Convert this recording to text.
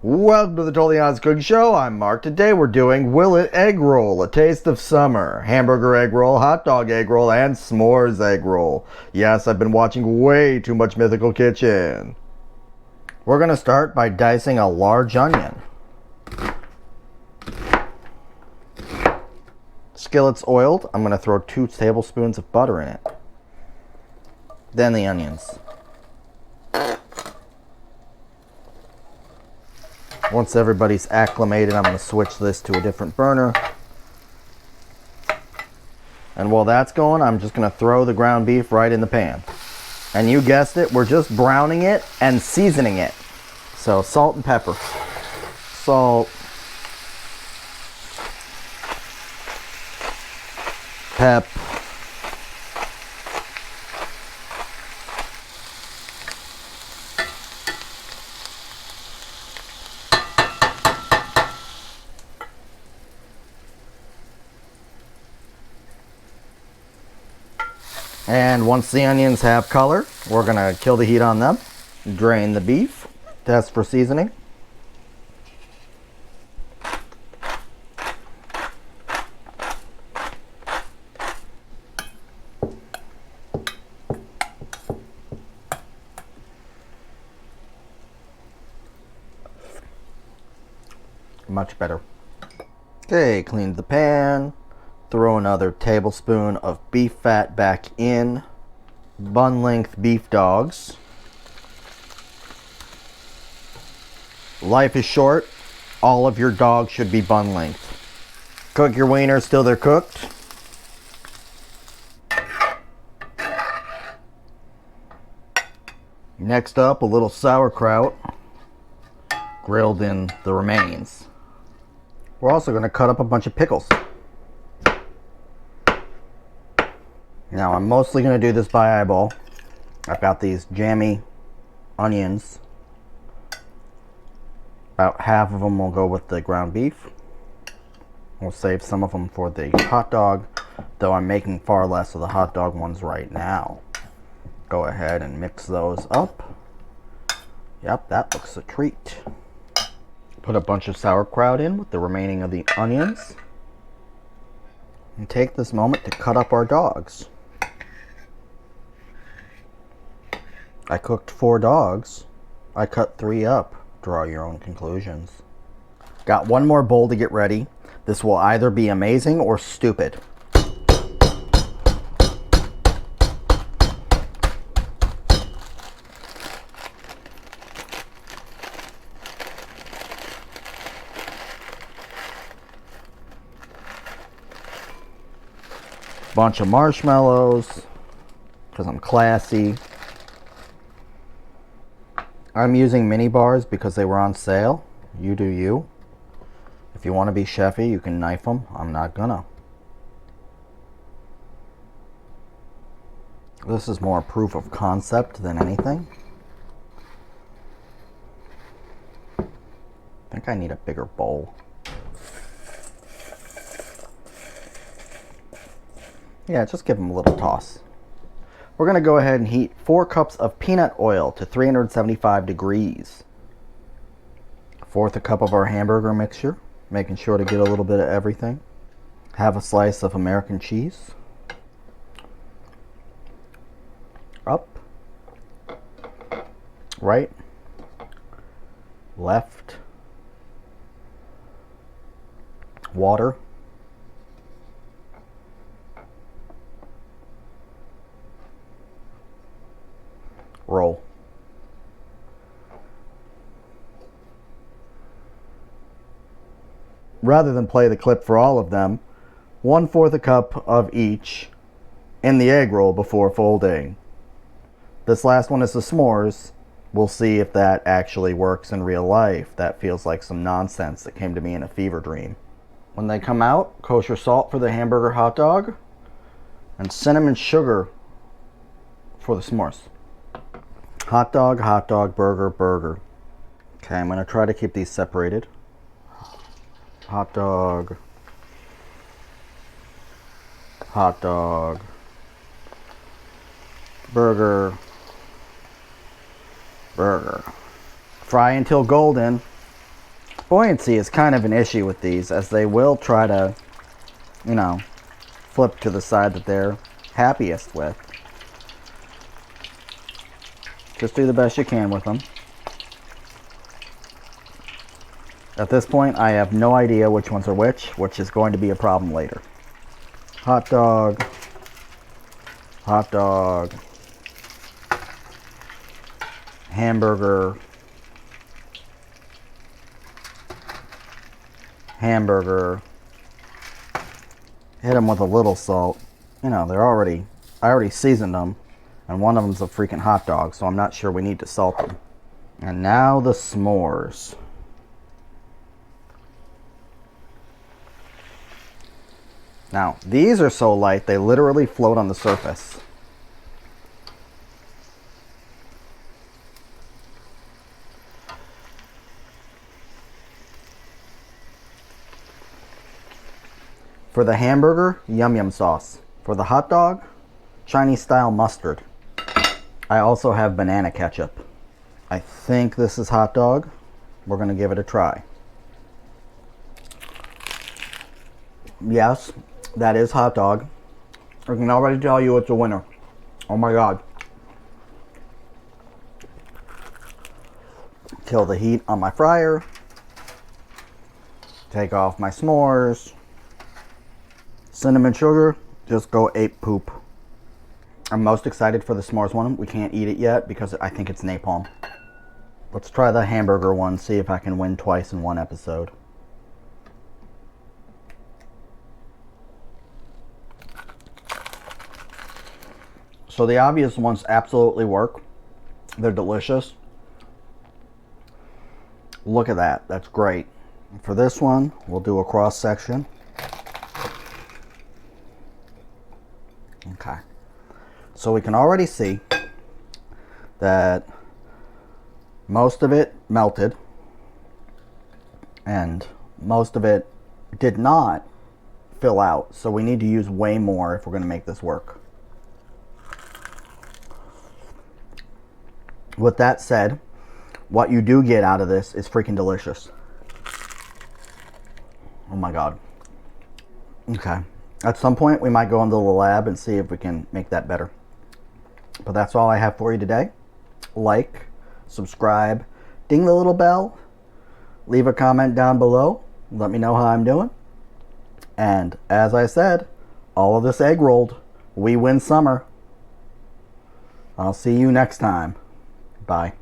Welcome to the Totally Honest Cooking Show. I'm Mark. Today we're doing Will It Egg Roll, a taste of summer. Hamburger egg roll, hot dog egg roll, and s'mores egg roll. Yes, I've been watching way too much Mythical Kitchen. We're going to start by dicing a large onion. Skillet's oiled. I'm going to throw 2 tablespoons of butter in it. Then the onions. Once everybody's acclimated, I'm going to switch this to a different burner. And while that's going, I'm just going to throw the ground beef right in the pan. And you guessed it, we're just browning it and seasoning it. So salt and pepper. Salt. Pep. And once the onions have color, we're going to kill the heat on them. Drain the beef. Test for seasoning. Much better. Okay, cleaned the pan. Throw another tablespoon of beef fat back in. Bun length beef dogs. Life is short. All of your dogs should be bun length. Cook your wieners till they're cooked. Next up, a little sauerkraut grilled in the remains. We're also going to cut up a bunch of pickles. Now I'm mostly going to do this by eyeball. I've got these jammy onions. About half of them will go with the ground beef. We'll save some of them for the hot dog, though I'm making far less of the hot dog ones right now. Go ahead and mix those up. Yep, that looks a treat. Put a bunch of sauerkraut in with the remaining of the onions. And take this moment to cut up our dogs. I cooked 4 dogs. I cut 3 up. Draw your own conclusions. Got one more bowl to get ready. This will either be amazing or stupid. Bunch of marshmallows, because I'm classy. I'm using mini bars because they were on sale. You do you. If you want to be chefy, you can knife them. I'm not gonna. This is more proof of concept than anything. I think I need a bigger bowl. Yeah, just give them a little toss. We're going to go ahead and heat 4 cups of peanut oil to 375 degrees. 1/4 cup of our hamburger mixture, making sure to get a little bit of everything. Have a slice of American cheese. Up. Right. Left. Water. Roll. Rather than play the clip for all of them, 1/4 cup of each in the egg roll before folding. This last one is the s'mores. We'll see if that actually works in real life. That feels like some nonsense that came to me in a fever dream. When they come out, kosher salt for the hamburger hot dog and cinnamon sugar for the s'mores. Hot dog, burger, burger. Okay, I'm going to try to keep these separated. Hot dog, burger. Fry until golden. Buoyancy is kind of an issue with these, as they will try to, you know, flip to the side that they're happiest with. Just do the best you can with them. At this point, I have no idea which ones are which is going to be a problem later. Hot dog. Hot dog. Hamburger. Hamburger. Hit them with a little salt. You know, I already seasoned them. And one of them's a freaking hot dog, so I'm not sure we need to salt them. And now the s'mores. Now, these are so light, they literally float on the surface. For the hamburger, yum yum sauce. For the hot dog, Chinese style mustard. I also have banana ketchup. I think this is hot dog. We're gonna give it a try. Yes, that is hot dog. I can already tell you it's a winner. Oh my God. Kill the heat on my fryer. Take off my s'mores. Cinnamon sugar, just go ape poop. I'm most excited for the s'mores one. We can't eat it yet because I think it's napalm. Let's try the hamburger one, see if I can win twice in one episode. So the obvious ones absolutely work. They're delicious. Look at that, that's great. For this one, we'll do a cross section. Okay. So we can already see that most of it melted and most of it did not fill out. So we need to use way more if we're going to make this work. With that said, what you do get out of this is freaking delicious. Oh my God. Okay. At some point, we might go into the lab and see if we can make that better. But that's all I have for you today. Like, subscribe, ding the little bell, leave a comment down below. Let me know how I'm doing. And as I said, all of this egg rolled. We win summer. I'll see you next time. Bye.